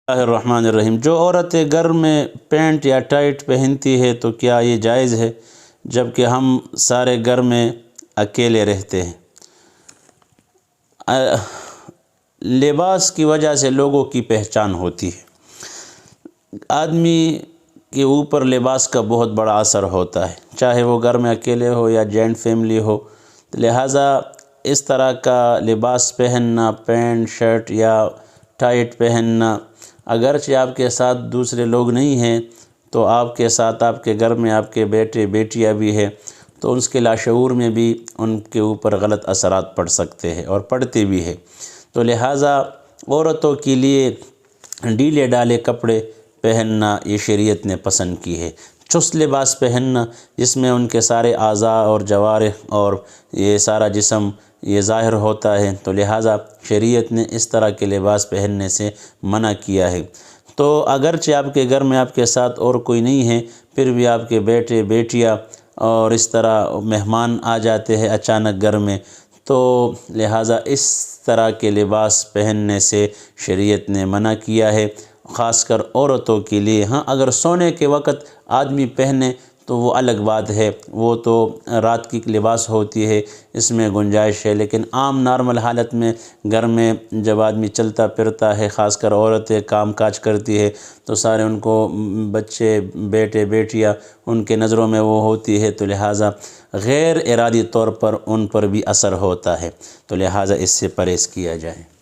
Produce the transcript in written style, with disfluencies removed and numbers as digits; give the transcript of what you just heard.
اللہ الرحمن الرحیم۔ جو عورتیں گھر میں پینٹ یا ٹائٹ پہنتی ہے تو کیا یہ جائز ہے جبکہ ہم سارے گھر میں اکیلے رہتے ہیں؟ لباس کی وجہ سے لوگوں کی پہچان ہوتی ہے۔ آدمی کے اوپر لباس کا بہت بڑا اثر ہوتا ہے، چاہے وہ گھر میں اکیلے ہو یا جوائنٹ فیملی ہو، لہٰذا اس طرح کا لباس پہننا، پینٹ شرٹ یا ٹائٹ پہننا، اگرچہ آپ کے ساتھ دوسرے لوگ نہیں ہیں تو آپ کے ساتھ آپ کے گھر میں آپ کے بیٹے بیٹیاں بھی ہیں تو اس کے لاشعور میں بھی ان کے اوپر غلط اثرات پڑ سکتے ہیں اور پڑتے بھی ہیں۔ تو لہٰذا عورتوں کے لیے ڈھیلے ڈھالے کپڑے پہننا یہ شریعت نے پسند کی ہے۔ چست لباس پہننا جس میں ان کے سارے اعضاء اور جوارح اور یہ سارا جسم یہ ظاہر ہوتا ہے، تو لہٰذا شریعت نے اس طرح کے لباس پہننے سے منع کیا ہے۔ تو اگرچہ آپ کے گھر میں آپ کے ساتھ اور کوئی نہیں ہے، پھر بھی آپ کے بیٹے بیٹیاں اور اس طرح مہمان آ جاتے ہیں اچانک گھر میں، تو لہٰذا اس طرح کے لباس پہننے سے شریعت نے منع کیا ہے، خاص کر عورتوں کے لیے۔ ہاں، اگر سونے کے وقت آدمی پہنے تو وہ الگ بات ہے، وہ تو رات کی لباس ہوتی ہے، اس میں گنجائش ہے، لیکن عام نارمل حالت میں گھر میں جب آدمی چلتا پھرتا ہے، خاص کر عورتیں کام کاج کرتی ہے تو سارے ان کو بچے بیٹے بیٹیاں ان کے نظروں میں وہ ہوتی ہے، تو لہٰذا غیر ارادی طور پر ان پر بھی اثر ہوتا ہے، تو لہٰذا اس سے پرہیز کیا جائے۔